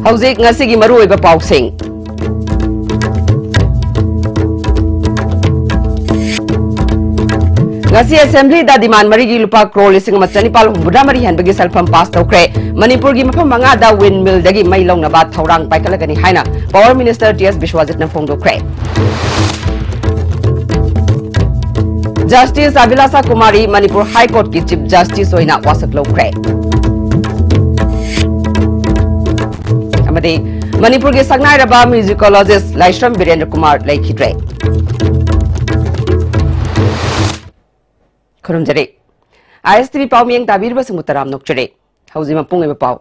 Hauzik ngasigi maruoiba pausing. Ngasi Assembly da demand marigi lupa crore lising matanipal humbuda mari hanbagi salfam pass tawkre. Manipur gi mafam manga da windmill dagi mai long na ba thaurang paikalagani haina Power Minister TS Bishwajit na phongdokre. Justice Abilasa Kumari Manipur High Court ki Chief Justice oina wasak lokre. Amadi Manipur ki sagnai raba musicologist Laishram Virendra Kumar laikhidre. Kurumjare ISTV pau mieng tabir ba singutaram nokjare hauji mapung eba pau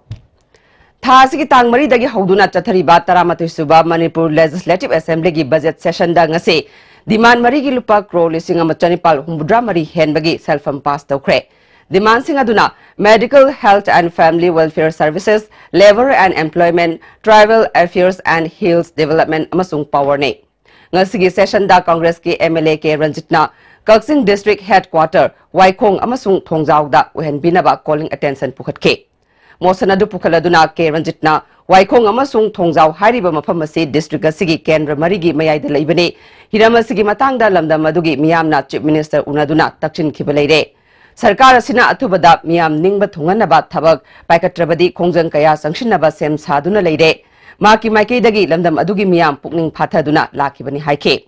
tha sigi tang mari dagi hauduna chathari ba taramatoi suba Manipur Legislative Assembly gi budget session da ngase demand mari gi lupa crore lising amachanipal humbudra mari henbagi selfam pass tawkre demand sing aduna medical health and family welfare services labor and employment tribal affairs and hills development amasung power ne ngasigi session da Congress ki MLA ke Ranjitna Kaksing District Headquarter Waikong amasung Thongjau da uhen binaba calling attention pukhatke motion adu pukhaladuna ke Ranjitna Waikong amasung Thongjau hairiba mafam asi district asigi kendra marigi mayai da leibane hiram asigi matangda lamdam adugi miyamna Chief Minister unaduna takchin khibaleire sarkar asina athubada miyam ningba thunganaba thabak paikatrabadi khongjang kaya sangshinaba sem saduna leire maki maiki dagi lamdam adugi miyam pukning phathaduna lakhibani haike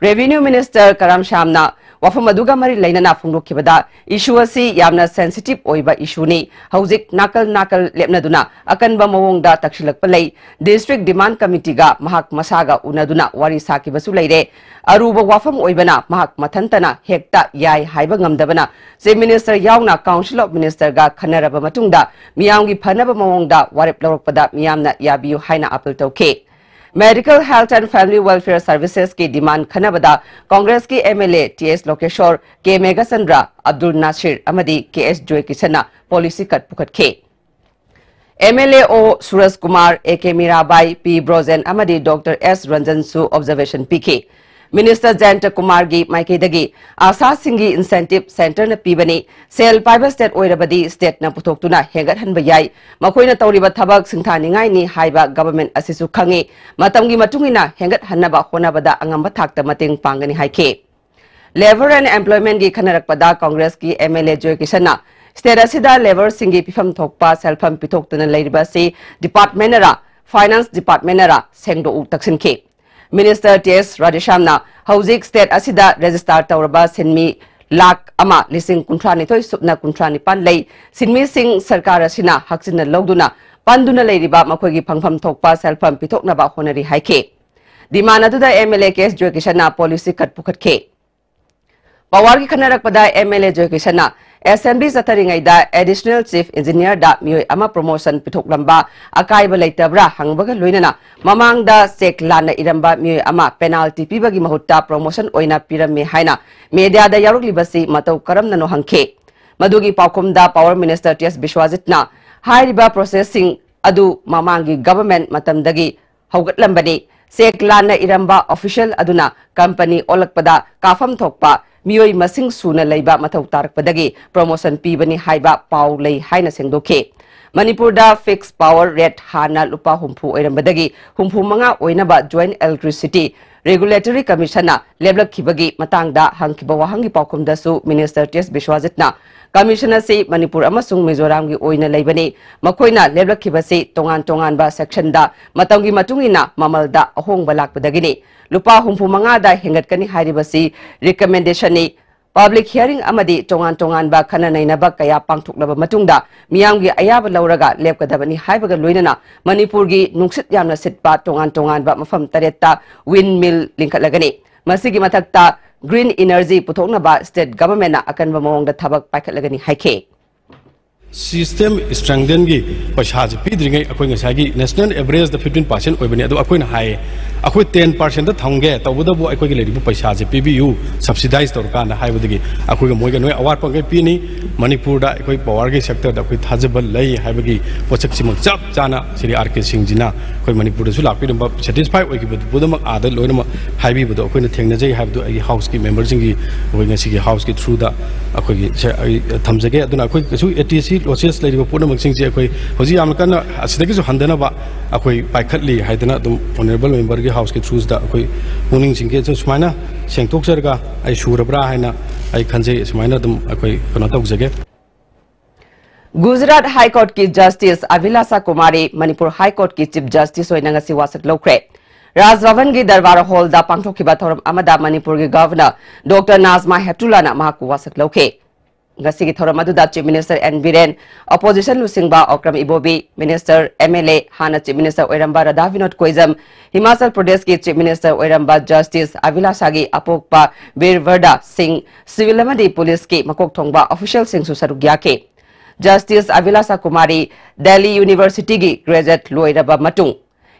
Revenue Minister Karam Shamna wafam aduga mari lainana phungdokhibada issue asi yamna sensitive oiba issue ni hauzik nakal lepnaduna akanba mawongda takshilakpa lei district demand committee ga mahak masaga unaduna wari sakibasu leire aruba wafam oibana mahak mathantana hekta yai haiba ngamdabana Chief Minister yauna Council of Minister ga khanaraba matungda miyamgi phanaba mawongda warep lawrokpada miyamna yabiyu haina appeal tawke Medical Health and Family Welfare Services की demand खनबदा Congress की MLA TS Lokeshwar के मेघाचंद्र Abdul Nasir अमदी KS जोय Kisna policy cut पुकट के MLA O Suraj Kumar AK Mirabai P ब्रोजेन अमदी Dr. S Ranjan सु observation PK Minister Janta Kumar gi maikidagi asa singi incentive center na pibani sel fiber state oirabadi state na putoktuna hengat hanba yai makoina tawriba thabak singthani ngai ni haiba government asisu khangi matamgi matungina hengat hannaba honabada angamba thakta mateng pangani haike labor and employment gi khanarakpada Congress ki MLA Joy Kishana state asida labor singi pifam thokpa selfam pitoktuna leiriba si department era finance department era sengdo u taksin ke Minister TS Radishamna Hauzik State asida register tawraba sinmi lakh ama lising kuntrani thoi supna kuntrani pan lei sinmi sing sarkar asina haksina logduna panduna leiriba makoigi phangpham thokpa selfam pitokna ba honari haike dimana duda MLA KS Joy Kishana policy kat pukhat ke Power ki khanarakpada MLA Joy Kishana Assembly Sataringai da Additional Chief Engineer da mioi ama promotion pitok lamba akai ba leitabra hangbaga loinana mamang da sek lana iramba mioi ama penalty pibagi mahutta promotion oina pirame haina media da yaruk libasi matau karam nano hangke madugi paukom da Power Minister TS Bishwajitna hairiba processing adu mamangi government matamdagi haugat lambani sek lana iramba official aduna company olakpada kafam thokpa mioi masing suna leiba mathau tarakpadagi promotion pibani haiba pau lei haina sengdoke Manipur da fixed power rate hana lupa humpu oirambadagi humpu manga oinaba joint electricity regulatory commission na leblak khibagi matangda hangkiba wahangi paukum dasu Minister TS Bishwajitna commissioner se Manipur amasung Mizoram gi oina leibani makoina leblak khibasi tongan ba section da matamgi matungina mamalda ahong balakpadagini lupa humpu manga da hengatkani hairibasi recommendation ni public hearing amadi tongan ba khananaina ba kaya pangthuklaba matungda miyamgi ayaba lauraga lepkadabani haibaga loinana Manipur gi nungsit yamna sitpa tongan ba mafam taretta windmill linkatlagani masigi mathakta green energy puthokna ba state government na akanba mawongda thabak paikhatlagani haike System strengthen gi paisa pidringai akoi ngasagi national average the 15% oibani adu akoi na hai akoi 10% da thangge tawbuda bu akoi gi leribu paisa PBU subsidize torka na hai budigi akoi ga moiga noi award pangai pini Manipur da akoi power gi sector da akoi thajabal lai hai bagi pochak simang chap chana siri RK Singh jina ꯑꯩꯈꯣꯏ ꯃꯅꯤꯄꯨꯔꯗꯁꯨ ꯂꯥꯛꯄꯤꯔꯝꯕ satisfy ꯑꯣꯏꯈꯤꯕꯗꯨ ꯄꯨꯝꯅꯃꯛ ꯑꯥꯗ ꯂꯣꯏꯅꯃꯛ ꯍꯥꯏꯕꯤꯕꯗꯣ ꯑꯩꯈꯣꯏꯅ ꯊꯦꯡꯅꯖꯩ ꯍꯥꯏꯕꯗꯨ ꯑꯩꯒꯤ ꯍꯥꯎꯁꯀꯤ ꯃꯦꯝꯕꯔꯁꯤꯡꯒꯤ ꯑꯩꯈꯣꯏ ꯉꯁꯤꯒꯤ ꯍꯥꯎꯁꯀꯤ ꯊ꯭ꯔꯨꯗ ꯑꯩꯈꯣꯏꯒꯤ ꯊꯝꯖꯒꯦ ꯑꯗꯨꯅ ꯑꯩꯈꯣꯏ ꯀꯩꯁꯨ ATC ꯂꯣꯁꯦꯁ ꯂꯩꯔꯤꯕ ꯄꯨꯝꯅꯃꯛꯁꯤꯡꯁꯦ ꯑꯩꯈꯣꯏ ꯍꯧꯖꯤꯛ ꯌꯥꯝꯅ ꯀꯟꯅ ꯑꯁꯤꯗꯒꯤꯁꯨ ꯍꯟꯗꯅꯕ ꯑꯩꯈꯣꯏ ꯄꯥꯏꯈꯠꯂꯤ ꯍꯥꯏꯗꯅ ꯑꯗꯨꯝ ꯑꯣꯅꯔꯦꯕꯜ ꯃꯦꯝꯕꯔꯒꯤ ꯍꯥꯎꯁꯀꯤ ꯊ꯭ꯔꯨꯁꯤꯗ ꯑꯩꯈꯣꯏ ꯄꯨꯛꯅꯤꯡꯁꯤꯡꯁꯦ ꯁꯨꯃꯥꯏꯅ ꯁꯦꯡꯗꯣꯛꯆꯔꯒ ꯑꯩ ꯁꯨꯔꯕ꯭ꯔꯥ ꯍꯥꯏꯅ ꯑꯩ ꯈꯟꯖꯩ ꯁꯨꯃꯥꯏꯅ ꯑꯗꯨꯝ ꯑꯩꯈꯣꯏ ꯀꯩꯅꯣ ꯇꯧꯖꯒꯦ Gujarat High Court ki Justice Avilasa Kumari Manipur High Court ki Chief Justice oina ngasi wasak lokre Raj Bhavan gi Darbar Hall da pangthokhiba thoram amada Manipur gi Governor Dr. Nazma Heptullah na mahaku wasak lokhe ngasi gi thoram adu da Chief Minister N Biren Opposition Lusingba Okram Ibobi Minister MLA Hana Chief Minister Oiramba Radha Vinod Koizam Himachal Pradesh ki Chief Minister Oiramba Justice Avilasa gi Apokpa Birvarda Singh Civil amadi Police ki makok thongba official sing su saruk yake Justice Avilasa Kumari Delhi University gi graduate loiraba matung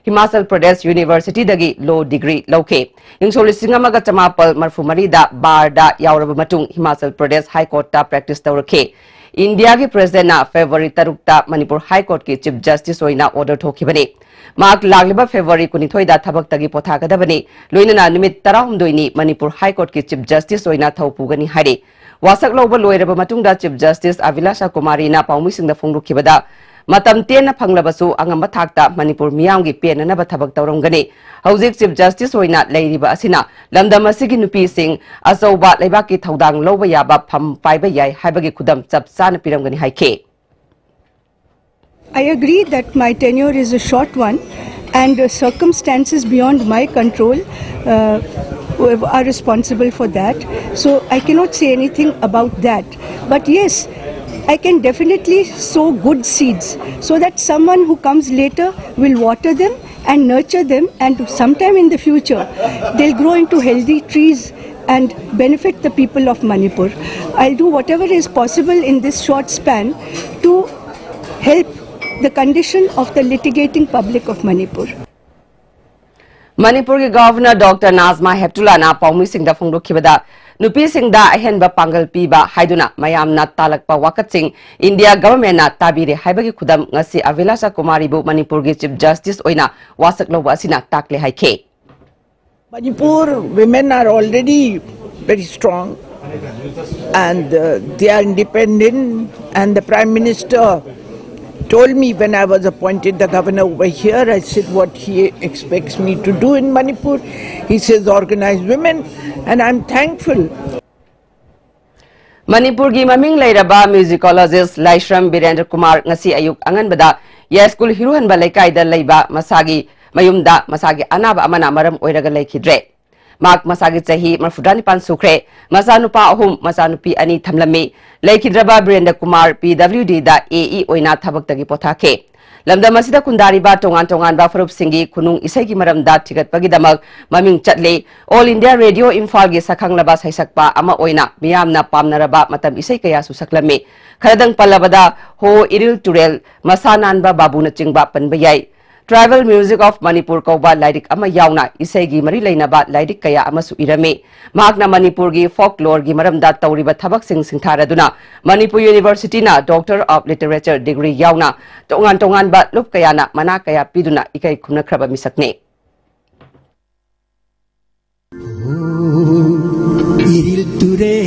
Himachal Pradesh University dagi law degree lauke ingsoli singamaga chamapal marfumari da bar da yauraba matung Himachal Pradesh High Court ta practice tawrake India gi president na February 3 ta Manipur High Court ki Chief Justice oina order thokibani mak lagliba February 23 da thabak tagi pothagadabani loinana numit 19 ni Manipur High Court ki Chief Justice oina thawpugani hari Wasak lauba loiraba matungda Chief Justice Avilasa Kumari na paumisingda fongrukibada matam tena phanglabasu angamba thakta Manipur miyamgi penanaba thabak tawramgani hauzik Chief Justice oina leiriba asina lamdam asigi nupi sing asauba leibaki thaudang lauba yaba pham paiba yai haibagi khudam chap chana piramgani haike I agree that my tenure is a short one and circumstances beyond my control are responsible for that. So I cannot say anything about that. But yes, I can definitely sow good seeds so that someone who comes later will water them and nurture them, and sometime in the future they'll grow into healthy trees and benefit the people of Manipur. I'll do whatever is possible in this short span to help the condition of the litigating public of Manipur. Manipur ki Governor Dr. Nazma Heptullah na paumi singda fongrukibada nupi singda ahenba pangal piba haiduna mayam na talakpa wakat sing India government na tabire haibagi khudam ngasi Avilasa Kumari bu Manipur ki Chief Justice oina wasak loba asina takle haike Manipur women are already very strong and they are independent, and the Prime Minister told me when I was appointed the governor over here, I said what he expects me to do in Manipur. He says organize women, and I'm thankful. Manipur gi maming lairaba musicologist Laishram Birendra Kumar ngasi ayuk anganbada ya school hiruhan ba laikai da leiba masagi mayumda masagi anaba amana maram oiraga laikhidre mak masagi chahi marfudani pan sukre masanupa ahum masanupi ani thamlami laikhidraba Birendra Kumar PWD da AE oina thabak tagi pothake lamdam asida kundari ba tongan ba farup singi kunung isai gi maram da tigat pagi damak maming chatle All India Radio Imphal gi sakhang laba saisakpa ama oina miyamna pamnaraba matam isai kaya su saklame kharadang pallabada ho iril turel masanan ba babuna chingba panba yai Tribal Music of Manipur Kauba Lairik ama yauna isai gi mari lainaba lairik kaya amasu irame magna Manipur gi folklore gi maramda tawriba thabak sing singtharaduna Manipur University na Doctor of Literature degree yauna tongan ba lup kaya na mana kaya piduna ikai khumna khraba misakne iril ture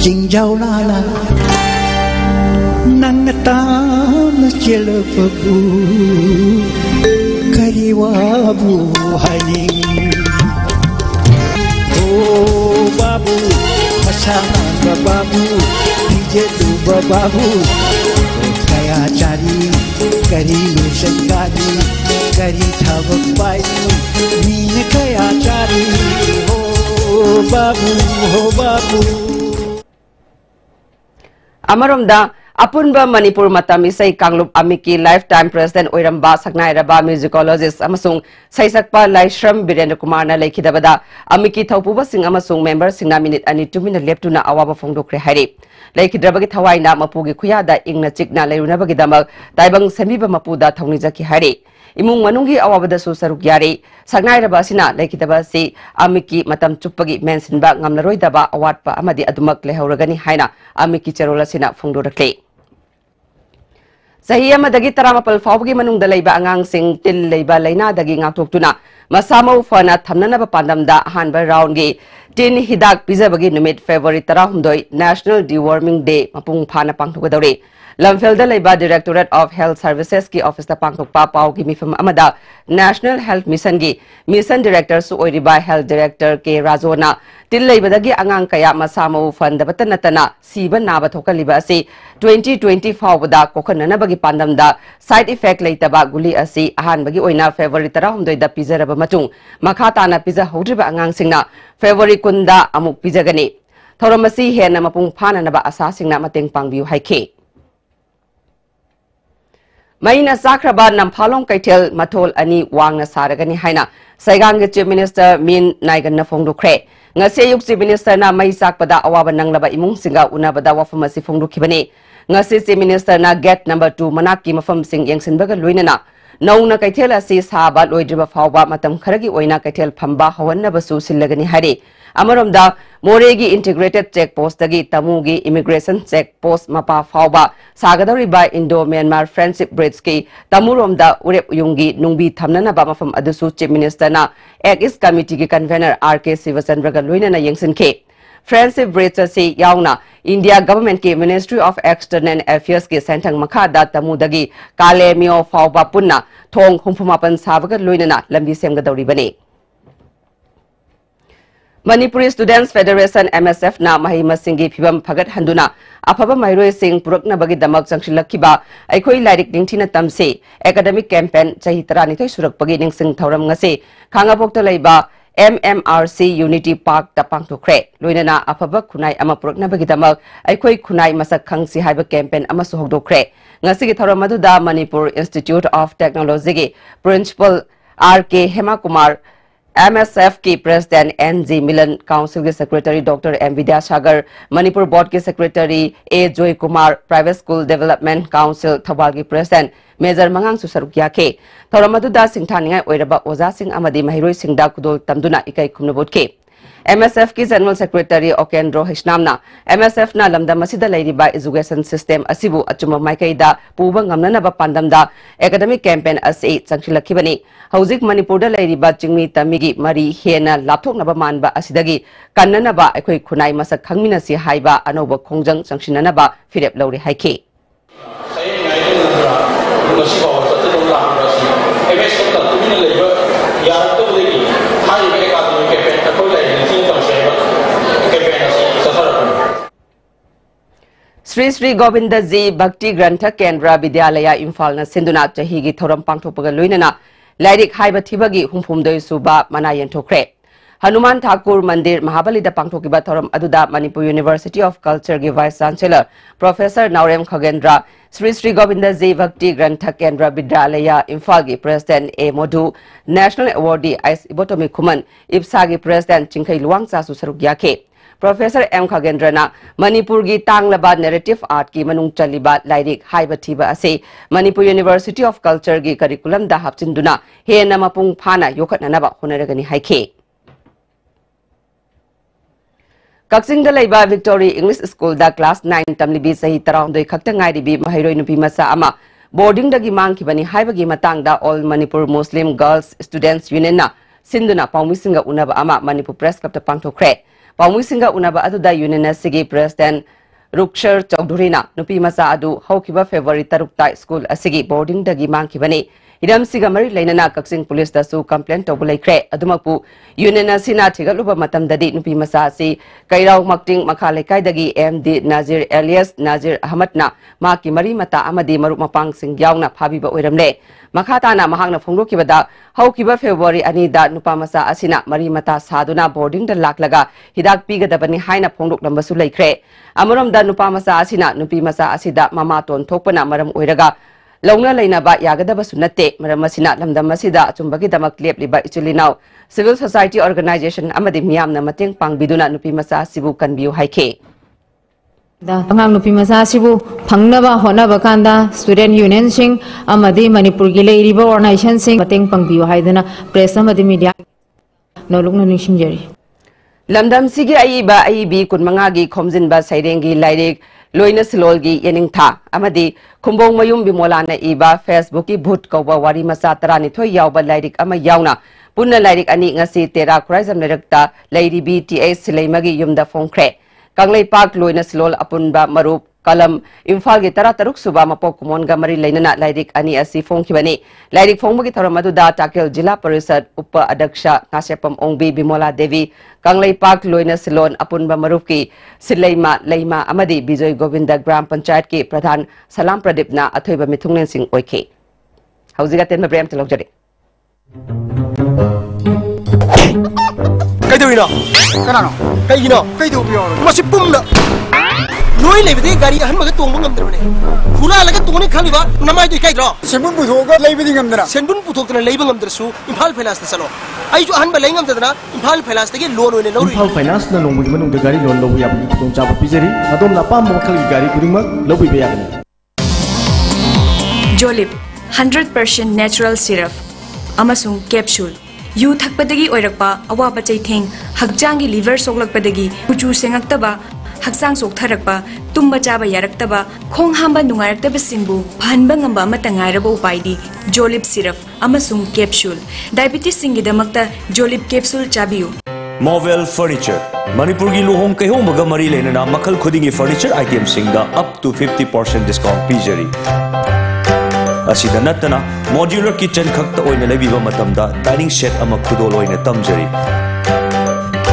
Jingjau la la nang ta na chelo pabu kariwa bu haning oh babu masama babu dije du babu kaya cari kari lusangani kari thabak pai ni kaya cari oh babu Amaromda apunba Manipur matam isai Kanglup Amiki lifetime president oiramba saknairaba musicologist amasung saisakpa Laishram Birendra Kumar na laikhidabada Amiki thaupuba sing amasung member singna minute ani 2 minute leptuna awaba phongdokre hairi laikhidrabagi thawaina mapugi khuyada ingna chikna leirunabagi damak taibang semiba mapuda thongni jaki hairi imung manungi awabadasu saruk yari sagnai raba sina lekitaba si amiki matam chupagi mensinba ngamlaroi daba awatpa amadi adumak lehauragani haina amiki charola sina phongdorakle Sahi amadagi taramapal fawgi manungda leiba angangsing til leiba laina dagi ngaktoktuna masamau fana thamnanaba pandamda hanba round gi tin hidak pizabagi numit February 16 National Deworming Day mapung phana pangthokadori Lamfelda leiba Directorate of Health Services ki office ta pangthokpa pawgi mifam amada National Health Mission gi Mission Director su oiriba Health Director ke Razona til leibadagi angang kaya masamau fandabata natana siba naba thokaliba asi 2020 fawda kokhananabagi pandamda side effect leitaba guli asi ahanbagi oina February 16 da pizaraba matung makhatana piza hodriba angang singna February kunda amuk pizagani thoramasi hena mapung phana naba asa singna mateng pangbiu haike Maina Sakraba Nampalong Kaitel Matol Ani Wangna Saragani Haina Saigang Chief Minister Min Naigan Nafongdu Kre Ngase Yuk Chief Minister na Mai Sakpada Awaban Nanglaba Imung Singa Unabada Wafamasi Fongdu Kibani Ngase Chief Minister na Get number 2 Manaki Mafam Sing Yangsinbaga Luinana Nauna Kaitel Asi Saba Loidriba Fawba Matam Karagi Oina Kaitel Pamba Hawana Basu Silagani Hari Amaramda Moregi Integrated Check Post Dagi Tamugi Immigration Check Post Mapa Fawba Sagadari by Indo-Myanmar Friendship Bridge ki Tamuromda Urep Yungi Nungbi Thamnana Bamafam Adusu Chief Minister na Ex Committee ki Convener RK Sivasandraga Luinana Yangsin ke Friendship Bridge si Yauna India Government ki Ministry of External Affairs ki Sentang Makada Tamudagi Kale Mio Fawba Punna Thong Humpumapan Savaga Luinana Lambi Semgadori Bane Manipuri Students Federation MSF na mahima singi phibam phagat handuna afaba mairoi sing purakna bagi damak changshilakhiba aikhoi lairik ningthina tamse academic campaign chahi 12 surak pagi ningsing thoram ngase khangabokta leiba MMRC Unity Park ta pangthokre loinana afaba khunai ama purakna bagi damak aikhoi khunai masak khangsi haiba campaign ama su hokdokre ngasi gi thoram aduda Manipur Institute of Technology gi principal RK Hema Kumar MSF की President NG Milan Council के Secretary Dr. M Vidyasagar Manipur Board के Secretary A Joy Kumar Private School Development Council Thawal की President Major Mangang Susarukya के थोरमदुदा सिंथानिंगाय ओइरबा ओजा सिंह अमदी महिरोय सिंहदा कुदोल तमदुना इकाई खुमनबोट के MSF की General Secretary Okendro Hishnamna MSF na lamdam asida leiriba education system asibu achuma maikaida puba ngamnanaba pandamda academic campaign asi changshilakibani Hauzik Manipur da leiriba chingmi tamigi mari hena lapthoknaba manba asidagi kannanaba aikhoi khunai masak khangminasi haiba anoba khongjang changshinanaba firep lawri haike Sri Sri Govinda Ji Bhakti Grantha Kendra Vidyalaya Imphal na Sinduna Chahi gi thoram pangthokpaga loinana lairik haiba thibagi humphumdoi suba mana yenthokre Hanuman Thakur Mandir Mahabali da pangthokiba thoram aduda Manipur University of Culture gi Vice Chancellor Professor Naurem Khagendra Sri Sri Govinda Ji Bhakti Grantha Kendra Vidyalaya Imphal gi President A Modhu National Awardee Ais Ibotomi Khuman IPSA gi President Chingkhai Luangcha su saruk yake Professor M. Khagendrana Manipur gi tanglaba narrative art ki manung chaliba lairik haiba thiba ase Manipur University of Culture gi curriculum da hapchinduna hena mapung phana yokhatnanaba honaragani haike Kaksing da laiba Victory English School da class 9 tamlibi sahi tarawndoi khakta ngairibi mahairoi nupi masa ama boarding dagi mangkhibani haibagi matangda All Manipur Muslim Girls Students Union na sinduna pawmisinga unaba ama Manipur Press Club ta pangthokre Pawmisinga unaba aduda Union Sigi President Rukshar Chaudhurina nupi masa adu haukiba February 3 school asigi boarding dagi mangkhibani Idam siga mari lainana Kaksing Police da su complaint tobulaikre adumapu Union Sina thigaluba matam dadi nupi masa si kairau makting makhalaikai dagi MD Nazir Elias Nazir Ahmad na maki mari mata amadi maruk mapang sing yauna phabiba oiramle makhatana mahangna phongrokibada haukiba February ani da nupa masa asina mari mata saduna boarding da laklaga hidak pigadabani haina phongrok lambasu laikre amarom da nupa masa asina nupi masa asida mama ton thokpana maram oiraga Longna lainaba yagadaba sunate maramasina lamdam masida achumbagi damak lepliba ichulinau civil society organization amadi miyamna mateng pangbiduna nupi masa sibu kanbiu haike Pangang nupi masa sibu pangnaba honaba kanda student union sing amadi Manipur gi leiriba organization sing pateng pangbiyo haidana press amadi media nolung ningsing jari lamdam sigi aiba aibi kunmanga gi khomjinba sairengi lairik loina silolgi yening tha amadi khumbong mayum bimolana iba Facebook ki bhut kawba wari masa tarani thoi yawba lairik ama yawna punna lairik ani ngasi tera khuraizam lerakta lairi BTS silaimagi yumda phongkhre Kanglai Park Loina Silol Apunba Marup Kalam Imphal gi tara taruk suba mapok kumon ga mari lainana lairik ani asi phongkhibani lairik phongmagi thoramadu Takil Jila Parisad Upa Adaksha Ngasepam Ongbi Bimola Devi Kanglai Park Loina Silon Apunba Marup ki Silaima Laima Amadi Bijoy Govinda Gram Panchayat ki Pradhan Salam Pradipna Athoiba Mithunglen Singh Oike Hauziga Tenma Brem Tilokjari Kaidurino kanano kaigino kaidu masi pumna loi lebide gari ahan maga tongba ngamdrone khura laga tongni khaliba namai du kaidro senbun puthoga leibidi ngamdra senbun puthokna leiba ngamdrasu Imphal Finance ta salo ai ju ahan ba leingam dadna Imphal Finance tagi loan oine lori Imphal Finance na nongbu manung da gari loan lobu yabni tong chaba pijeri adom na pam mokhal gari kurima lobu be yagni Jolip 100% natural syrup amasung capsule yu thakpadagi oirakpa awaba chaitheng hakjangi liver soklakpadagi kuchu sengakta hakjang soktharakpa tumba chaba yaraktaba khong hamba nungaraktaba singbu phanba ngamba amata ngairaba upaidi Jolip syrup amasung capsule diabetes singidamakta Jolip capsule chabiyu Movel Furniture Manipur gi luhong kahong maga mari lenana makhal khudingi furniture item singda up to 50% discount pijari asida natana modular kitchen khakta oina lebiba matamda dining set ama khudol oina tamjari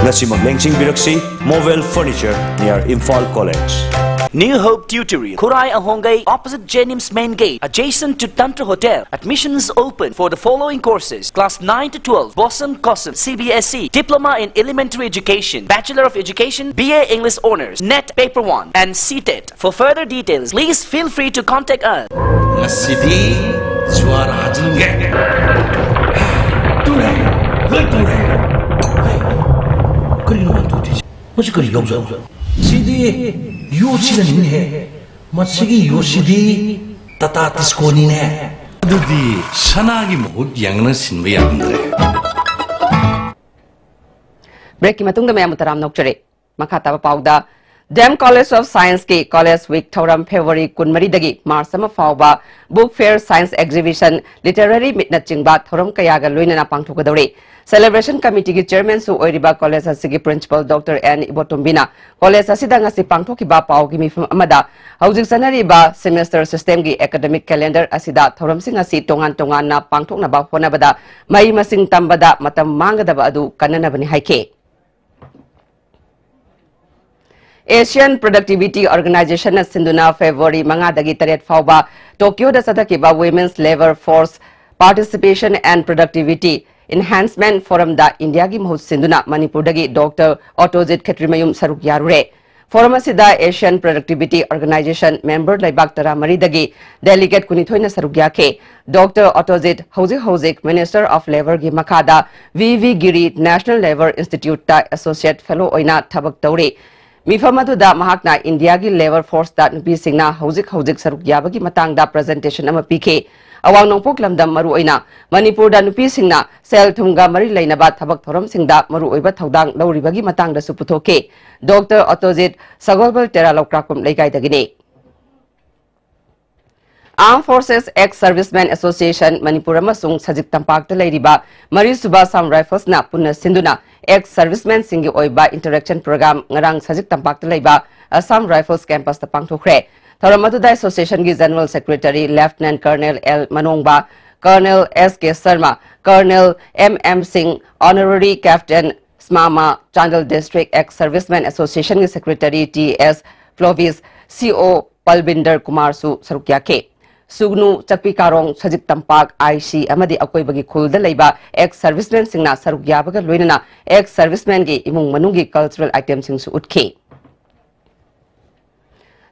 nasima lengching biraksi Movel Furniture near Imphal College New Hope Tutorial Kurai Ahongai opposite Jenims main gate adjacent to Tantra Hotel. Admissions open for the following courses: class 9 to 12 Boston Cosm CBSE Diploma in Elementary Education, Bachelor of Education, BA English Honors, NET Paper 1 and CTET. For further details please feel free to contact us. City Suara Jengge Ture Hai Ture Kari naman tuti Masih kari yaw zaw Sidi Yoshi na ninhe Masigi Yoshi Tata Tisko ninhe Adudi Sanagi Mahut yang na sinba yagndre Break ki matungda mayam utaram nokchare makata pauda Dem College of Science ki College Week Thoram February kunmari dagi March sama fauba Book Fair Science Exhibition Literary Mitna Chingba Thoram kayaga loinana pangthokadore Celebration Committee ki Chairman su oiriba College asigi Principal Dr. N. Ibotombina College asida ngasi pangthokiba pau ki mifum amada hauzik sanariba semester system ki academic calendar asida thoram sing asi tongan na pangthokna ba honabada mai masing tambada matam mangadaba adu kananabani haike Asian Productivity Organization na sinduna February mga dagi taret fauba Tokyo da sadakiba Women's Labor Force Participation and Productivity Enhancement Forum da India gi mahut sinduna Manipur dagi Dr. Otozit Khetrimayum saruk yarure Forum asida Asian Productivity Organization member laibak tara mari dagi delegate kunithoina saruk yake Dr. Otozit Houzik Minister of Labor gi makada VV Giri National Labor Institute ta Associate Fellow oina thabak tauri Mifamadu da mahakna India gi labor force da nupi singna hauzik saruk yabagi matang da presentation ama pike awang nongpok lamdam maru oina Manipur da nupi singna sel thumga mari lainaba thabak thoram singda maru oiba thaudang lauribagi matang da suputhoke Dr. Otozit Sagolbal Tera Lokrakum leikai dagine Armed Forces Ex-Servicemen Association Manipur amasung Sajik Tampak ta leiriba Mari Suba Sam Rifles na punna sinduna Ex-Servicemen singi oiba interaction program ngarang Sajik Tampak ta leiba Assam Rifles campus ta pangthokre Thoramatuda Association gi General Secretary Lieutenant Colonel L Manongba Colonel S.K. Sharma Colonel M.M. Singh Honorary Captain Smama Chandal District Ex-Servicemen Association gi Secretary T.S. Flovis C.O. Palbinder Kumar su sarukyake Sugnu Chakpi Karong Sajik Tampak IC amadi akoi bagi khulda leiba ex-servicemen singna saruk yabaga loinana ex-servicemen gi imung manungi cultural items sing su utke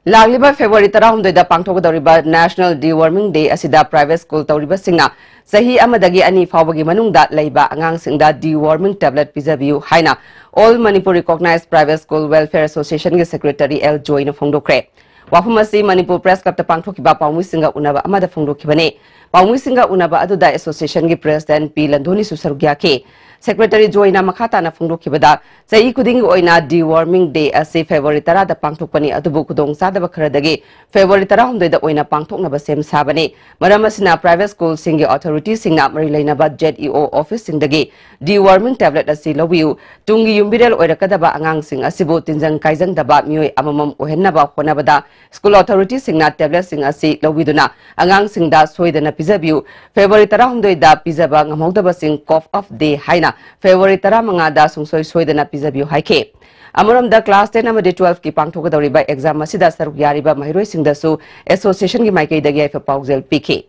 Lagliba February 13 pangthokgdoriba National Deworming Day asida private school tawriba singna sahi amadagi ani fawbagi manungda leiba angangsingda deworming tablet pizabiu haina All Manipur Recognized Private School Welfare Association ge Secretary L Joy na phongdokre wafumasi Manipur Press Club ta pangthokiba pawmi singa unaba amada phongdokibane pawmi singa unaba aduda association ge president P Landhoni susarugya ke Secretary Joy na makata na phongdokibada sahi kuding oina deworming day ase February 10 da pangthokpani adubu kudong sadaba kharadagi February 13 da oina pangthoknaba sem sabani maramasina private school singi authority singna mari lainaba ZEO office singdagi deworming tablet ase lobiu tungi yumbirel oirakadaba angang sing asibu tinjang kaijang daba mioi amamam ohennaba honabada school authority singna tablet sing ase lobiduna angang singda soidana pizabiu February 13 da pizaba ngamhodaba sing cough of day haina February 15 da sungsoi soidana pizabiu haike Amuramda class 10 amadi 12 ki pangthokadoriba exam asida saruk yariba mahiroi singdasu association gi maikei dagi aifa paujel pk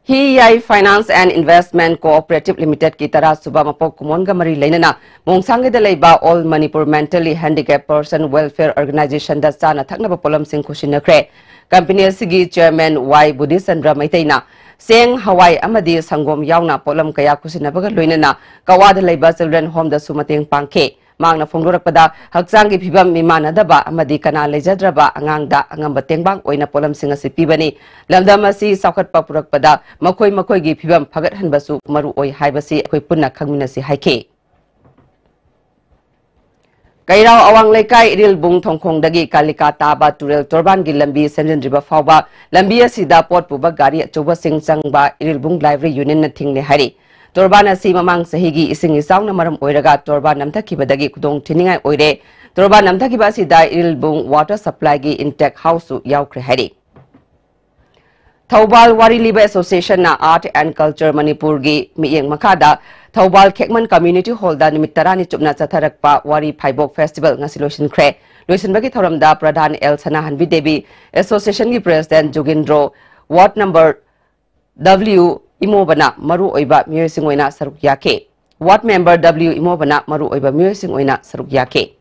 Hiyai Finance and Investment Cooperative Limited ki tara suba mapok kumon ga mari lainana mongsang da leiba All Manipur Mentally Handicapped Person Welfare Organization da sana thakna polam sing khusinakre company sigi chairman Y Budisandra Maitaina Seng Hawaii amadi sangom yauna polam kaya kusinabaga loinana kawada leiba children home da sumateng pangke mangna phongdorakpada haksangi phibam mimanadaba amadi kana lejadraba angangda angamba tengbang oina polam singa sipibani lamdamasi saukhatpa purakpada makoi gi phibam phagat hanbasu maru oi haibasi akoi punna khangminasi haike Kairao awang lekai iril bung thongkhong dagi kalika taba turel torban gi lambi senjin riba fawba lambi asida pot puba gari achoba sing changba iril bung library union na thingne hari torban asi mamang sahigi ising isawna maram oiraga torban namthakibadagi kudong thiningai oire torban namthakiba asida iril bung water supply gi intake house yaukre hari Thobal Wari Liba Association na Art and Culture Manipur gi miyeng makada Thobal Kekman Community Hall da nimit tarani chupna chatharakpa Wari Phaibok Festival ngasi loisin khre loisin bagi thoramda Pradhan L Sanahan Devi Association gi President Jogindro Ward number W Imobana maru oiba miyoy sing oina saruk yake Ward member W Imobana maru oiba miyoy sing oina saruk yake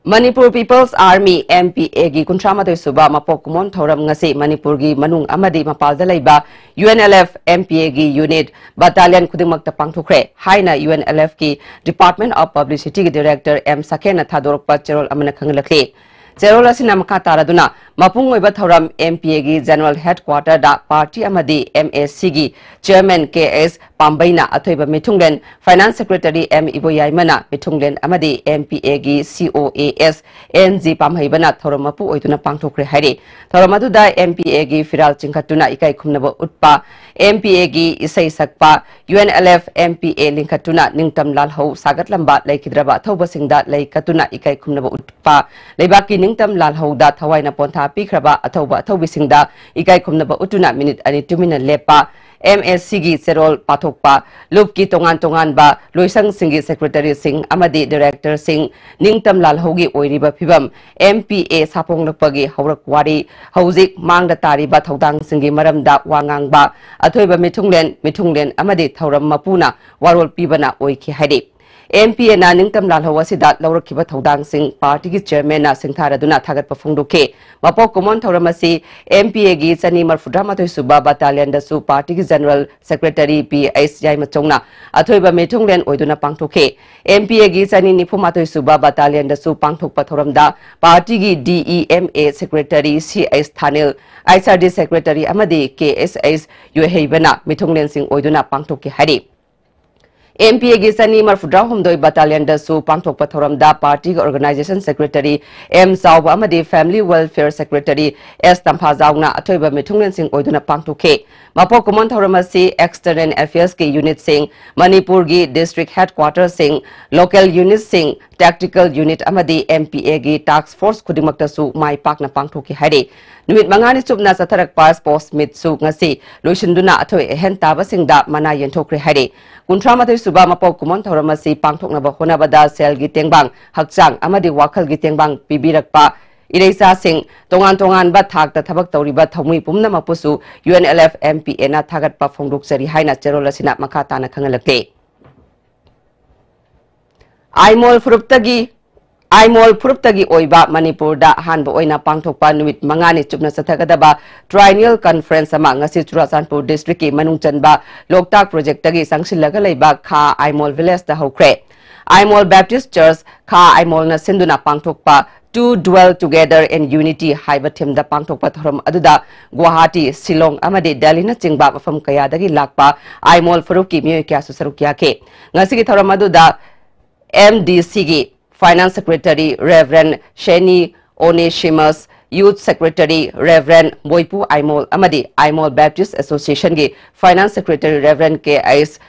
Manipur People's Army MPA gi kuntramatoi suba mapokumon thoram ngasi Manipur gi manung amadi mapalda leiba UNLF MPA gi unit battalion khudingmakta pangthokre haina UNLF ki Department of Publicity gi Director M Sakena thadorokpa cherol amana khanglakli cherol asina makha taraduna mapung oiba thoram MPA gi General Headquarter da party amadi MSC gi Chairman KS Pambaina athoiba Mithunglen Finance Secretary M Iboyaimana Mithunglen amadi MPA gi COAS NG Pamhaibana thoromapu oiduna pangthokre hairi thoromaduda MPA gi Firal Chingkhatuna ikai khumnaba utpa MPA gi Isai Sakpa UNLF MPA Linkhatuna Ningtam Lalho Sagatlamba Laikidraba Thoba Singda Laikatuna ikai khumnaba utpa Leibaki Ningtam Lalho da Thawaina Pontha Pikraba athoba athobi singda ikai khumnaba utuna minute ani 2 minute lepa MSC gi Serol Pathokpa Lup ki tongan ba Loisang Singi Secretary Singh amadi Director Singh Ningtam Lalhogi oiriba phibam MPA sapong lapagi haurak wari hauzik mangda tariba thodang singi maramda wangang ba athoiba Mithunglen amadi thauram mapuna warol pibana oiki haidi MPA na Ningtam Lalho asida laurakiba thodang sing party gi chairman na singtharaduna thagatpa phongdoke mapok common thauramasi MPA gi chani marfudramatoi suba battalion da su party gi general secretary PS Yaimachongna athoiba Mithunglen oiduna pangthoke MPA gi chani nifumatoi suba battalion da su pangthokpa thoramda party gi DEMA secretary CS Thanil ISRD secretary amadi KSS Yoheibana Mithunglen sing oiduna pangthoke hari MPA gi Sani Marfudra Humdoi Battalion da su pangthokpa thoramda party organization secretary M Sauba amadi family welfare secretary S Tampha Zaungna athoiba Mithunglen sing oiduna pangthoke mapok common thoramasi external affairs ki unit sing Manipur gi district headquarters sing local unit sing tactical unit amadi MPA gi task force khudimakta su mai pakna pangthoke hari numit mangani chupna satharak pas post mit su ngasi loisinduna athoi ehen taba singda mana yenthokre hari kuntramatoi suba mapok kumon thoramasi pangthoknaba honabada sel gi tengbang hakchang amadi wakhal gi tengbang pibirakpa Iresa Singh, Tongan Tongan Bat Thak the Tabak Toriba Tomui Pumna Mapusu, UNLF MP Ena Tagat Pafongduk Seri Haina Cherola Sinat Makatana Kangalake. Aimol Furuptagi Oiba Manipur da Hanbo Oina Pangtokpa Nuit Mangani Chupna Satagadaba Triennial Conference among Churasanpur District Manungchanba Loktak Project Tagi Sangsilagaleba Ka Aimol Village da Hokre. Aimol Baptist Church Ka Aimol na Sinduna Pangtokpa to dwell together in unity Haibatim da Pangtokpa Thorum Aduda Guwahati Silong Amade Delhi na Chingba from Kayadagi Lakpa Aimol Furuki Myokia Susarukiake. Ngasigi Thorum Aduda MDCG Finance Secretary Reverend Sheni Oneshimus, Youth Secretary Reverend Boipu Aimol Amadi, Aimol Baptist Association ge Finance Secretary Reverend K.S.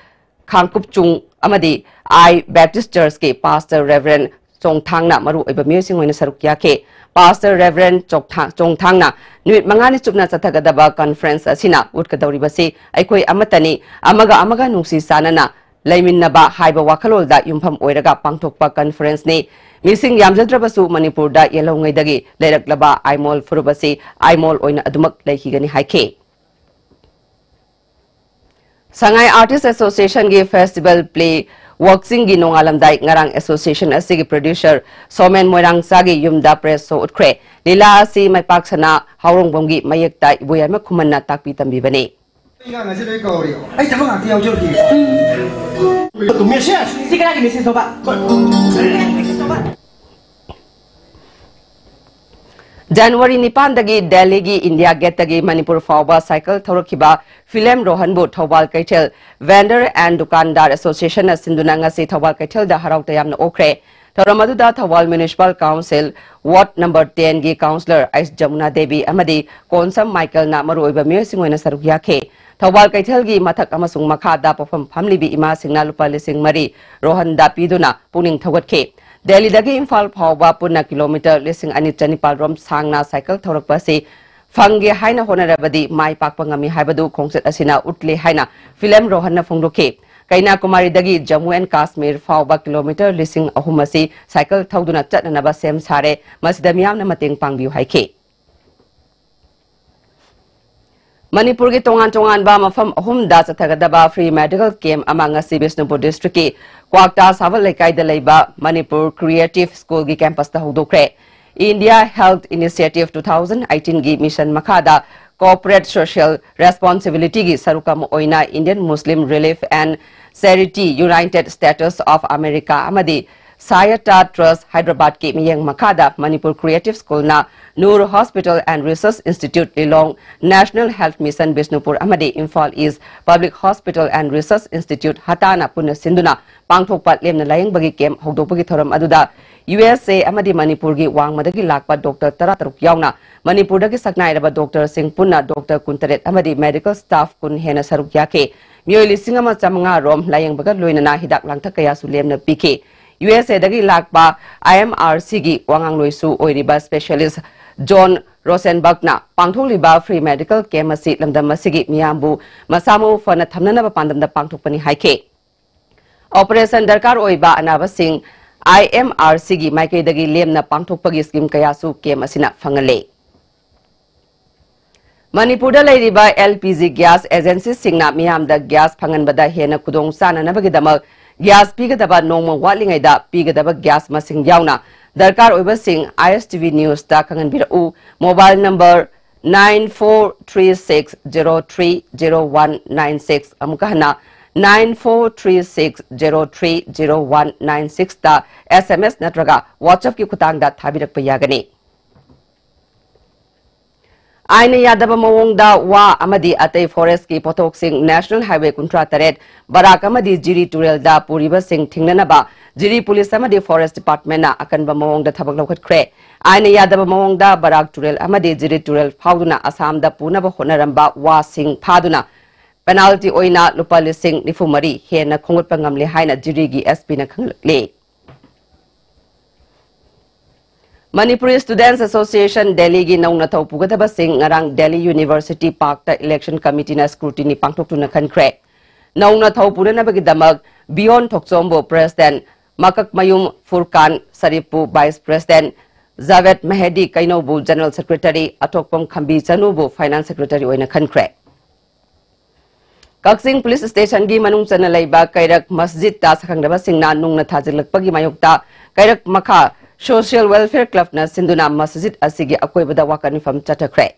Khangkupchung Amadi, I Baptist Church ge Pastor Reverend Chongthangna Maru Iba Musing Wina Sarukya ke Pastor Reverend Chongthangna Nuit Mangani Chupna Satagadaba Conference Asina Utkadawribasi Aikoi Amatani Amaga Nungsi Sanana Laiminaba Haiba Wakalol da Yumpam Oiraga Pangtokpa Conference ne Missing Yamjadrabasu Manipur da Yelongedagi Leraklaba Aimol Furubasi Aimol Oina Adumak Laikigani Haike. Sangai Artists Association ge Festival Play Worksing gi Nongalamdai Ngarang Association asigi producer Somen Moirang Sagi Yumda Press so utkre Lila asi may paksana Haurong Bomgi Mayekta Ibuyama Kumanna Takpi Tambibane. Ay, tama nga, tiyaw dyan. Ito, message! Sige na, message ba? January nipan dagi Delhi gi India Gate dagi Manipur Fauba Cycle Thorokiba Film Rohanbu Thawal Kaitel Vendor and Dukandar Association as Sinduna ngasi Thawal Kaitel da Harau Tayamna Okre Thoramadu da Thawal Municipal Council Ward number 10 gi Councillor Ais Jamuna Devi Amadi Konsam Michael na Maruiba Musingwena Sarukyake Thawal Kaithelgi Mathak amasung Makhada Pofam Pamlibi Ima Singna Lupa Lising Mari Rohan da Piduna Puning Thawatke Delhi dagi Imphal Phawba Puna kilometer Lising Ani Chanipal Rom Sangna Cycle Thorakpasi Fange Haina Honorabadi Mai Pakpangami Haibadu Kongset Asina Utle Haina Film Rohan na Fongdoke Kaina Kumari dagi Jammu and Kashmir Phawba kilometer Lising Ahumasi Cycle Thawduna Chatnanaba Sem Sare Masidamiam na Mating Pangbiu Haike Manipur ki tongan ba mafam ahum da Sathagadaba free medical camp amang si Bisnupur district ki Kwakta Saval Lekai da leiba Manipur Creative School ki campus da hudokre India Health Initiative 2018 gi mission makada corporate social responsibility gi sarukam oina Indian Muslim Relief and Charity United States of America amadi Sayata Trust Hyderabad ki miyang makada Manipur Creative School na Noor Hospital and Research Institute Lilong National Health Mission Bisnupur Amadi Imphal East Public Hospital and Research Institute Hatana Puna Sinduna Pangthokpat lemna layang bagi camp hogdokpagi thoram aduda USA Amadi Manipur gi wangmadagi lakpa Dr. Tarataruk yauna Manipur dagi saknairaba Dr. Singh Punna Dr. Kuntaret Amadi medical staff kun hena saruk yake miyoi lising ama chamanga rom layang baga loinana hidak langthak kaya su lemna pike USA dagi lakpa IMRC gi wangang loisu oiriba specialist John Rosenberg na pangthokliba free medical camp asi lamdam asigi miyambu masamu fana thamnana pandamda pangthokpani haike Operation Darkar oiba anaba sing IMRC gi maikai dagi lemna pangthokpagi scheme kayasu camp asina fangale Manipur da leiriba LPG gas agency singna miyamda gas phanganbada hena kudong sananabagi damak gas pigadaba nongma watlingaida pigadaba gas masing yauna Darkar oiba sing ISTV News da kangan birau mobile number 9436030196 amukahana 9436030196 da SMS natraga WhatsApp ki khutang da thabirak payagani Aina yadaba mawongda wa amadi atay forest ki potok sing National Highway kuntra taret barak amadi jiri turel da puriba sing thingnanaba jiri police amadi forest department na akan ba mawongda thabak lokhat kre aina yadaba mawongda barak turel amadi jiri turel phawduna Assam da punaba honaramba wa sing phaduna penalty oina lupa lising nifumari hena khongot pangamle haina jiri gi SP na khangle Manipuri Students Association Delhi gi nauna thau pugadaba sing ngarang Delhi University Park ta election committee na scrutiny pangtoktu na khankre nauna thau purana bagi damak beyond thokchombo president Makak Mayum Furkan Saripu vice president Javed Mahedi Kainobu General Secretary Atokpom Khambi Chanubu Finance Secretary oina khankre. Kaksing Police Station gi manung chana leiba Kairak Masjid ta sakhangdaba singna nungna thajilakpagi mayokta Kairak Makha Social Welfare Club na sinduna Masjid asigi akoibada wakanifam chatakre.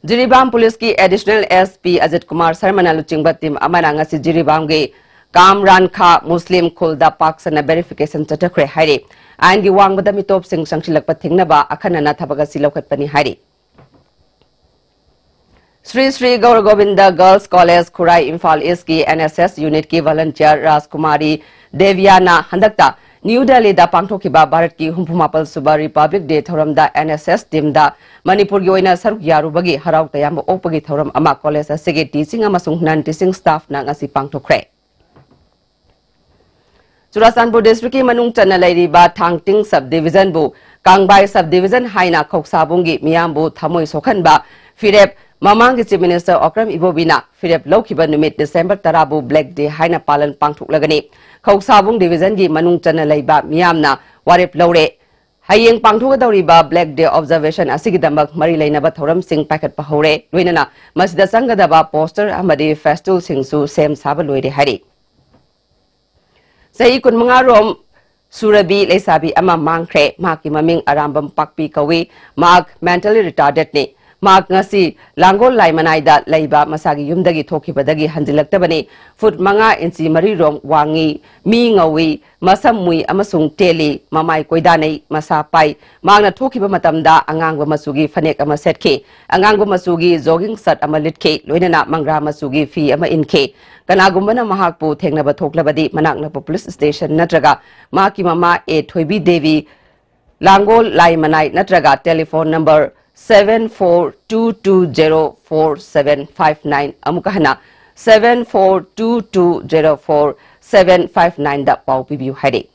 Jiribam Police ki Additional SP Ajit Kumar Sarmana luchingba team amana ngasi Jiribam gi Kamran Kha Muslim Khulda Park sana verification chatakre hairi angi wangbada mitop sing sangsilakpa thingnaba akhanana thabaga silokhatpani hairi. Sri Sri Gaur Govinda Girls College Khurai Imphal East ki NSS unit ki volunteer Rajkumari Devyana handakta New Delhi da pangthokiba Bharat ki humpumapal suba Republic Day thoram da NSS team da Manipur gi oina saruk yarubagi harau tayam opagi thoram ama college asige teaching amasung non teaching staff na ngasi pangthokre. Churasanpur district ki manung chana lairiba Thangting subdivision bu Kangbai subdivision haina khoksabungi miyambu thamoi sokhanba Firep Mamang Chief Minister Okram Ibobina Firep Lokhiba numit December tarabu Black Day haina palan pangthuklagani Khoksabung division gi manung chana laiba miyamna warep lore hayeng pangthukadawriba Black Day observation asigidamak mari lainaba thoram sing packet pahore loinana masida sangadaba poster amadi festival singsu sem saba loire hari Sahi kun mengarom Surabi Lesabi ama mangkre maki maming arambam pakpi kawi mag mentally retarded ni mag ngasi langol laimanai da laiba masagi yumdagi thokibadagi hanjilaktabani foot manga inchi mari rom wangi mi ngawi masamui amasung teli mamai koidanai masapai magna thokiba matamda angangba masugi fanek ama setke angangba masugi jogging shirt ama litke loinana mangra masugi fi ama inke Kanagumana Mahakpu Tengnaba Toklabadi Manaknapa Police Station Natraga Maki Mama A Thoibi Devi Langol Laimanai Natraga telephone number 7422044759 Amukahana 7422044759 da Pau Pibiu Hari.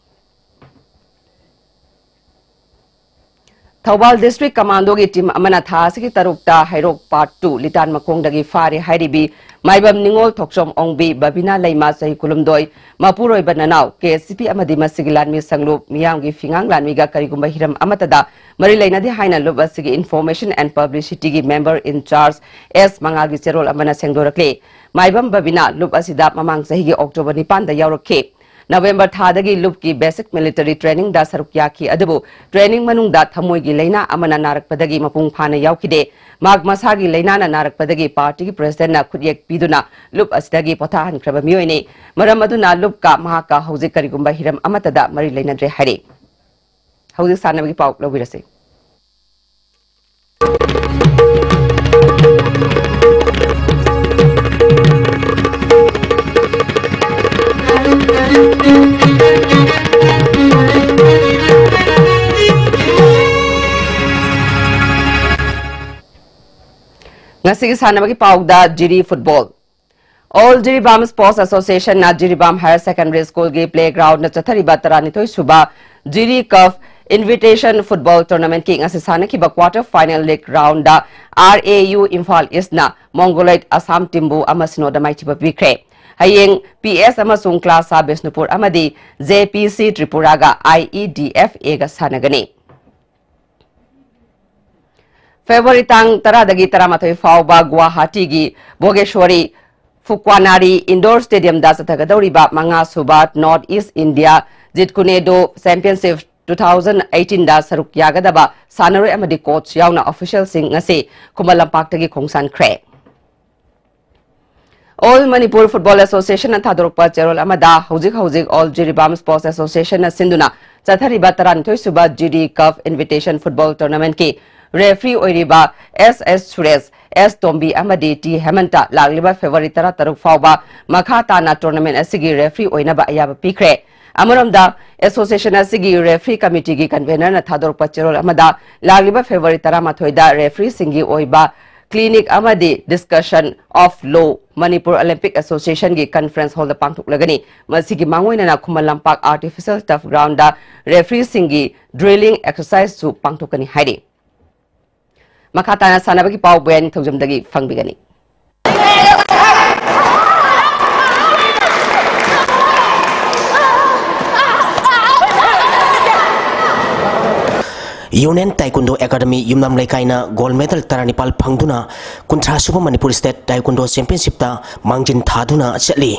Thawal District Commando gi team amana thasi ki tarukta Hairok Part 2 Litan Makong dagi fari hairibi Maibam Ningol Thoksom Ongbi Babina Laima Sahi Kulumdoi Mapuroi Bananau KCP amadi masigilan mi sanglup miyang gi fingang lanmiga karigumba hiram amatada Mari Lainadi Haina Lubasigi Information and Publicity gi member in charge S Mangagi Cherol amana sengdorakle Maibam Babina Lubasida Mamang Sahi gi October 9 da yaurokhe November thadagi loop ki basic military training da sarukya ki adabu training manung da thamoi gi leina amana narak padagi mapung phana yaukide mag masagi leina na narak padagi party ki president na khudyek piduna loop asdagi pothahan khraba miyoine maram aduna loop ka mahaka hauji karigumba hiram amatada mari leina dre hari hauji sanabagi pau lobirase Ngasigi sanabagi pauda Jiri Football. All Jiribam Sports Association na Jiribam Higher Secondary School gi playground na chathari batarani toy suba Jiri Cup Invitation Football Tournament ki ngasi sanaki ba quarter final league round da RAU Imphal East na Mongolite Assam Timbu amasino da maitiba bikre. Hayeng PS amasung class sa Besnupur amadi JPC Tripura ga IEDF ega sanagani. February tang taradagi taramatoi fauba Guwahati gi Bogeshwari Fukwanari Indoor Stadium da satagadauriba manga subat North East India Jitkunedo Championship 2018 da saruk yagadaba sanaroi amadi coach yauna official sing ngasi Kumalampaktagi khongsan khre. All Manipur Football Association and Thadorpa Cherol Amada Hojik All Jiribam Sports Association na Sinduna Chathariba Tarantoi Suba GD Cup Invitation Football Tournament ki referee oiriba SS Suresh S Tombi amadi T Hemanta lagliba February taruk fauba Makata na tournament asigi referee oinaba ayaba pikre Amaramda Association asigi referee committee gi convener na Thadorpa Cherol Amada lagliba February taramathoida referee singi oiba clinic amadi discussion of law Manipur Olympic Association gi conference hall da pangthuk lagani masigi mangoina na Kumalampak artificial turf ground da referee singi drilling exercise su pangthukani haidi Makatana sanabagi pau ben thujumdagi fangbigani union taekwondo academy Yumnam लेकाइना gold medal तरानिपाल फंगदुना कुंथ्रा सुब Manipur state taekwondo championship ता मांगजिन थादुना चली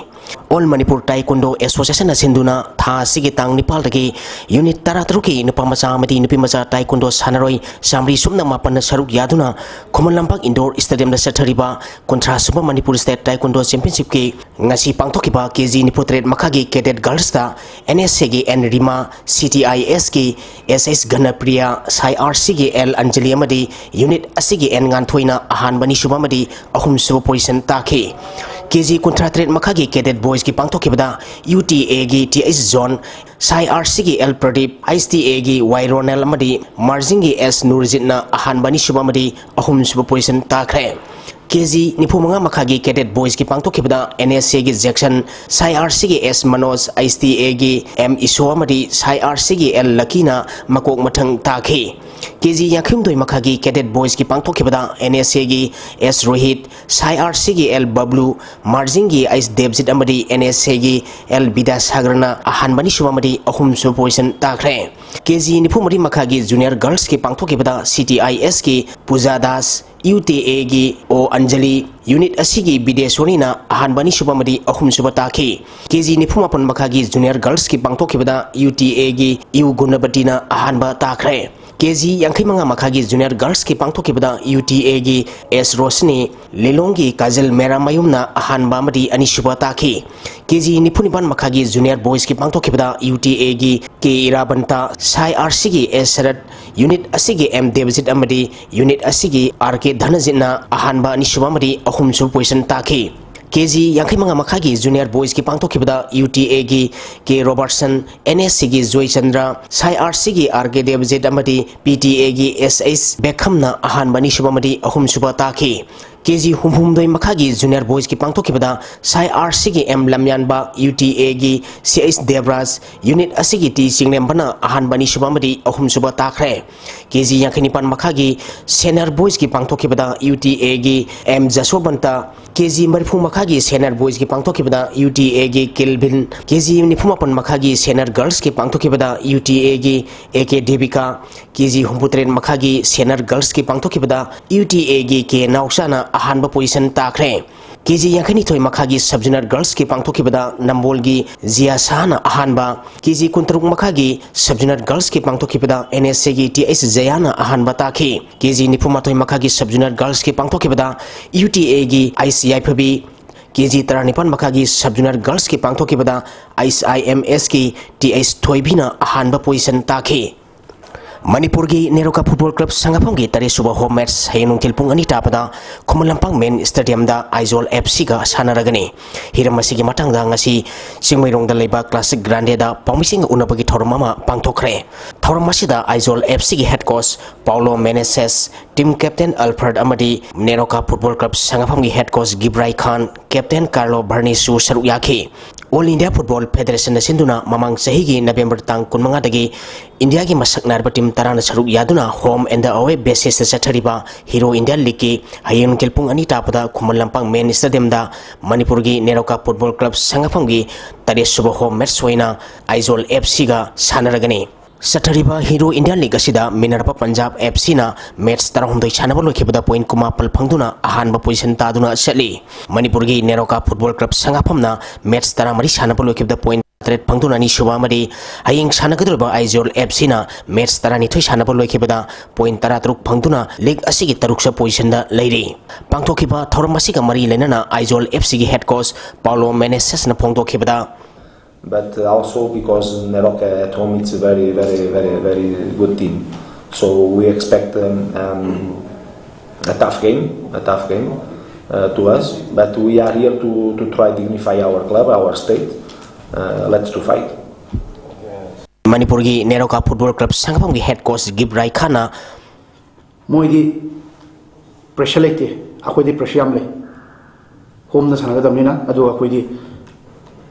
all Manipur taekwondo association सिंधुना था सिगे तांग निपाल दगी यूनिट तरातरुकी नुपा मचा अमदी नुपी मचा ताइकुंडो सानरोई सामरी सुमना मापन सरुक यादुना खुमन लंपाक इंडोर स्टेडियम दा सथरिबा कुंथ्रा सुब मणिपुर स्टेट ताइकुंडो चैंपियनशिप की ngasi pangthokiba KG Niputret Makagi Cadet Girls ta NSC gi N Rima CTIS ki SS Ganapriya Sai RC gi L Anjali amadi unit asigi N Nganthoina ahan bani subamadi ahum suba position takhi KG Kontratret Makagi Cadet Boys ki pangthokibada UTA gi TS Zone Sai RC gi L Pradeep ISTA gi Y Ronel amadi Marjing gi S Nurjitna ahan bani subamadi ahum suba position takre KG Nipumanga Makagi Cadet Boys ki pangthokibada NSC gi Jackson Sai RC gi S Manoj ISTA gi M Iswamadi Sai RC gi L Lakina makok mathang takhi KG Yakhim doi Makagi Cadet Boys ki pangthokibada NSC gi S Rohit Sai RC gi L Bablu Marjing gi Is Devjit amadi NSC gi L Bidasagarna ahan bani subamadi ahum su position takre KG Nipumari Makagi Junior Girls ki pangthokibada CTIS ki Puja Das UTA gi O Anjali unit asigi Bideswani na ahan bani subamadi ahum suba takhi KG Nipumapon Makagi Junior Girls ki pangthokibada UTA gi U Gunabati na ahan ba takre KG Yankimanga Makagi Junior Girls ki pangthokibada UTA gi S Rosni Lelongi Kajal Mera Mayum na ahan ba madi ani suba takhi KG Nipunipan Makagi Junior Boys ki pangthokibada UTA gi K Irabanta Sai RC gi S Sarat unit asigi M Devjit amadi unit asigi RK Dhanajitna ahan ba ani suba madi ahum su position takhi KG Yankimanga Makagi Junior Boys ki pangthokibada UTA gi K Robertson NSC gi Joy Chandra Sai RC gi RK Devjit amadi PTA gi SS Beckham na ahan bani subamadi ahum suba takhi KG Humdoi Makagi Junior Boys ki pangthokibada Sai RC gi M Lamyanba UTA gi CS Devraj unit asigi T Singnembana ahan bani subamadi ahum suba takre KG Yankinipan Makagi Senior Boys ki pangthokibada UTA gi M Jasobanta KG Marifu Makagi Senior Boys ki pangthokibada UTA gi Kelvin KG Nifumapan Makagi Senior Girls ki pangthokibada UTA gi AK Devika KG Humputren Makagi Senior Girls ki pangthokibada UTA gi K Nauksana ahanba position takre KG Yankani Toy Makagi Sub-Junior Girls ki pangthokibada Nambolgi Zia Sana ahanba KG Kuntaruk Makagi Sub-Junior Girls ki pangthokibada NSC gi TS Jayana ahanba takhi KG Nipuma Toy Makagi Sub-Junior Girls ki pangthokibada UTA gi ICIPB KG Taranipan Makagi Sub-Junior Girls ki pangthokibada ISIMS ki TS Thoibina ahanba position takhi Manipur gi Neroka Football Club Sangapam gi tare suba home match hainung kilpung ani tapada Khumalampang Main Stadium da Aizol FC ga sanaragani hiramasi gi matang da ngasi Singmairong da leba Classic Grande da Paumising unabagi thormama pangthokre thormasi da Aizol FC gi head coach Paulo Meneses team captain Alfred Amadi Neroka Football Club Sangapam gi head coach Gibrai Khan captain Carlo Barnisu saruk yakhi All India Football Federation sinduna mamang sahi gi November tang 15 dagi India gi masak narba team tarana saruk yaduna home and away basis sa chathariba Hero India League ki hayun kelpung ani tapada Khumalampang Main Stadium da Manipur gi Neroka Football Club Sangapam gi tare suba home match hoina Aizol FC ga sanaragani Sathariba Hero India League asida Minerva Punjab FC na match tarahumdoi chanaba loikibada point kumapal phangduna ahanba position taduna chali Manipur gi Neroka Football Club Sangapam na match taramari chanaba loikibada point Tret Pangtuna ni Shubamadi Haying Sanagadruba Aizol FC na match tarani thoi sanaba loikibada point taratruk Pangtuna League asigi taruksa position da leiri Pangthokiba Thormasiga Mari Lenana Aizol FC gi head coach Paulo Meneses na phongtokibada But also because Neroka at home it's a very good team. So we expect a tough game to us. But we are here to try to dignify our club, our state. Let's to fight. Manipur gi Neroka Football Club Sangapam gi head coach Gibrai Khana Moidi pressure leke akoi di pressure am le home na sanaga damnina adu akoi di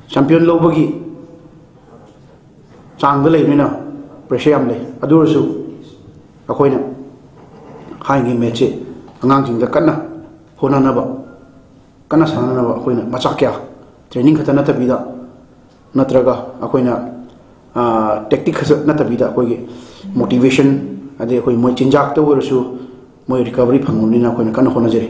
champion lobagi chang da leina pressure am le adu su akoi na haingi match angang jing da kanna hona na ba kana sana na ba akoi na macha kya training khata na ta bida natraga akoi na tactic khasa na ta bida akoi motivation अदे कोई मोय चिंजाक तो वरसु मोय recovery फंगुनिना कोई कन होनजरी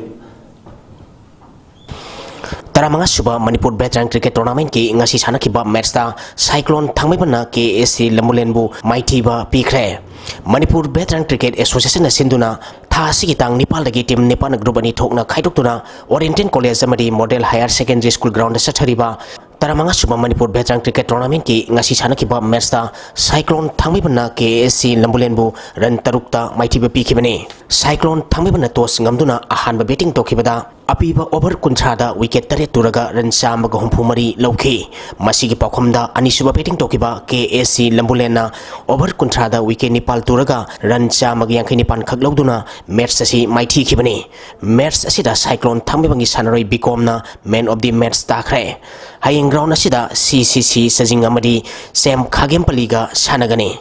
Taramanga suba Manipur Veteran Cricket Tournament ki ngasi sanakiba match ta Cyclone thangmibana KSC Lamulenbu maithiba pikre Manipur Veteran Cricket Association sinduna tha sigi tang Nepal dagi team Nepal group ani thokna khaidoktuna Oriental College amadi Model Higher Secondary School ground sathariba Taramanga suba Manipur Veteran Cricket Tournament ki ngasi sanakiba match ta Cyclone thangmibana KSC Lamulenbu run tarukta maithiba pikibani Cyclone thangmibana toss ngamduna ahanba batting tokibada Apiba over kuntrada wicket tare turaga ran samaga humpumari lauki masigi pakhomda anisuba batting tokiba KSC Lambulena over kuntrada wicket Nepal turaga ran samaga yankhini pan khaklauduna match asi maithi khibani match asida Cyclone thangbibangi sanaroi bikomna man of the match takhre haying ground asida CCC sajing amadi Sam Khagempaliga sanagani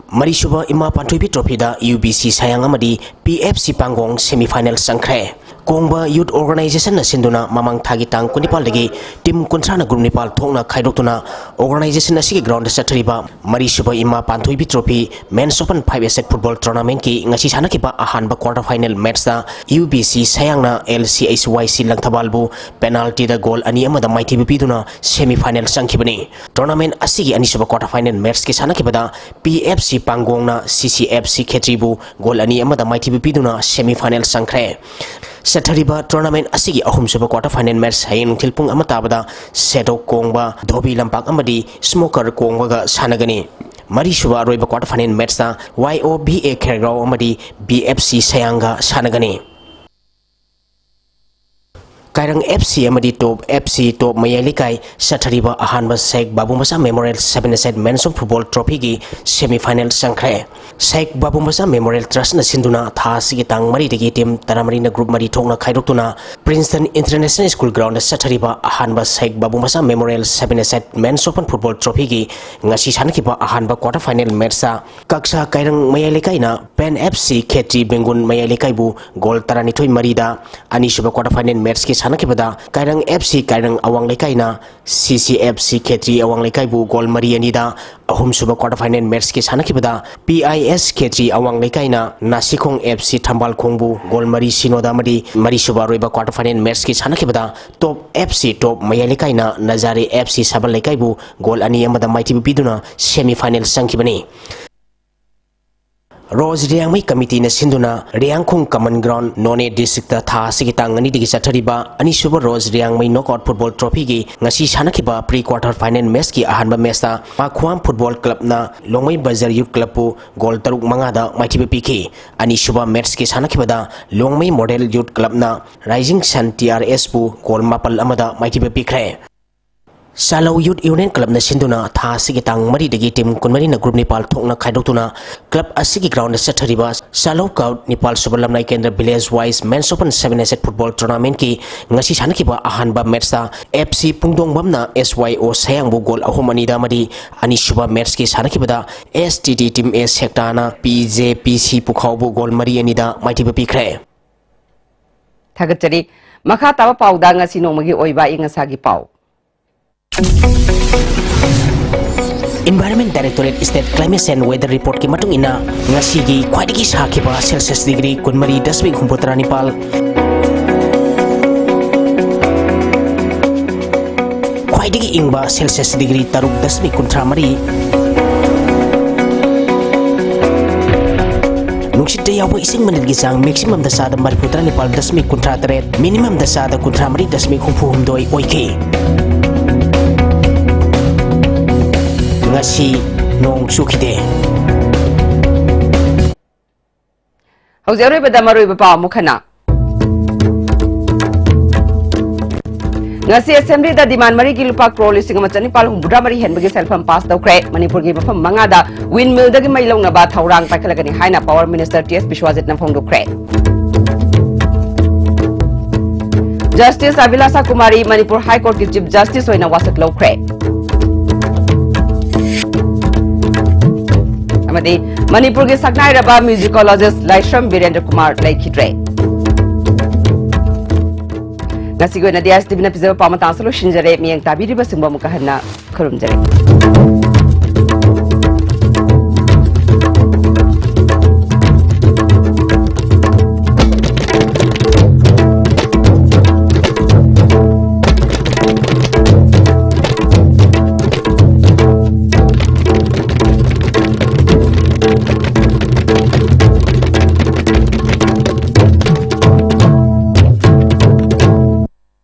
Marisuba Ima Panthuibi Trophy da UBC sayang amadi PFC Pangong semi-final sangkre Kongba Youth Organization na sinduna mamang thagi tang kunipal lagi tim kuntrana group Nepal thongna khaidoktuna organization na sigi ground sathariba Marisuba Ima Panthuibi Trophy Men's Open 5-set football tournament ki ngasi sanakiba ahanba quarter final match da UBC sayang na LCHYC Langthabalbu penalty da goal ani amada maithibi piduna semi-final sangkhibani tournament asigi anisuba quarter final match ki sanakiba da PFC Pangong na CCFC Khetribu goal ani amada maithibi piduna semi-final sangkre Sathariba tournament asigi ahum suba quarter final match hayin thilpung amatabada Sedo Kongba Dobi Lampak amadi Smoker Kongba ga sanagani Mari suba roiba quarter final match ta YOBA Khergaw amadi BFC Sayanga sanagani Kairang FC amadi Top FC Top Mayalikai Sathariba ahanba Sheikh Babu Masa Memorial 7-set Men's Football Trophy gi semi-final sangkre Sheikh Babu Masa Memorial Trust na sinduna tha sigi tang mari dagi team taramari na group mari thokna khaidoktuna Princeton International School ground Sathariba ahanba Sheikh Babu Masa Memorial 7-set Men's Open Football Trophy gi ngasi sankiba ahanba quarter final match sa Kaksa Kairang Mayalikai na Pen FC Khetri Bengun Mayalikai bu goal taranithoi marida ani suba quarter final match ki sanakibada Kairang FC Kairang Awang Lekai na CCFC Khetri Awang Lekai bu goal mari anida ahum suba quarter final match ki sanakibada PIS Khetri Awang Lekai na Nasikong FC Thambal Khongbu goal mari sinoda mari mari suba roiba quarter final match ki sanakibada Top FC Top Mayalikai na Nazare FC Sabal Lekai bu goal ani amada maithibi piduna semi final sangkibani Rose Riangmai Committee na sinduna Riangkhong Common Ground None District ta tha sigi tang ani digi sathariba ani suba Rose Riangmai Knockout Football Trophy gi ngasi sanakiba pre-quarter final match ki ahanba match ta Pakhwam Football Club na Longmai Bazar Youth Club pu goal taruk manga da maithibi piki ani suba match ki sanakiba da Longmai Model Youth Club na Rising Sun TRS pu goal mapal amada maithibi pikre Salau Youth Union Club na sinduna tha sigi tang mari dagi team kunmari na group Nepal thokna khaidoktuna club asigi ground sathariba Salau Kaut Nepal Subalamnai Kendra Village Wise Men's Open 7-set football tournament ki ngasi sanakiba ahanba match ta FC Pungdongbam na SYO Sayangbu goal ahum ani da mari ani suba match ki sanakibada STT Team A sector na PJPC Pukhawbu goal mari ani da maithiba pikre Thagachari makha tawa pauda ngasi nomagi oiba ingasagi pau Environment Directorate State Climate and Weather Report ki matung ina ngasi gi khwaidagi sakhiba Celsius degree kunmari 10.9 Nepal khwaidagi ingba Celsius degree 3.3 Nungsit yawa ising manil gisang maximum da sada mariputra Nepal 10.3 minimum da sada 10.2 oike ngasi nong sukide Haujaroi bada maroi bapa mukhana ngasi assembly da demand mari gi lupa crore lising amachani pal humbra mari henbagi selfam pass tawkre Manipur gi mafam manga da windmill da gi mailong na ba thaurang pakhalagani haina power minister TS Bishwajit na phongdokre Justice Avilasa Kumari Manipur High Court ki Chief Justice hoina wasak lawkre Manipur ke Saknai Raba musicologist Laishram Virendra Kumar Laikhidre. Nasigo na DSTV na pizaw pamatansalo shinjare miyang tabiri ba singba mukahana kurumjare.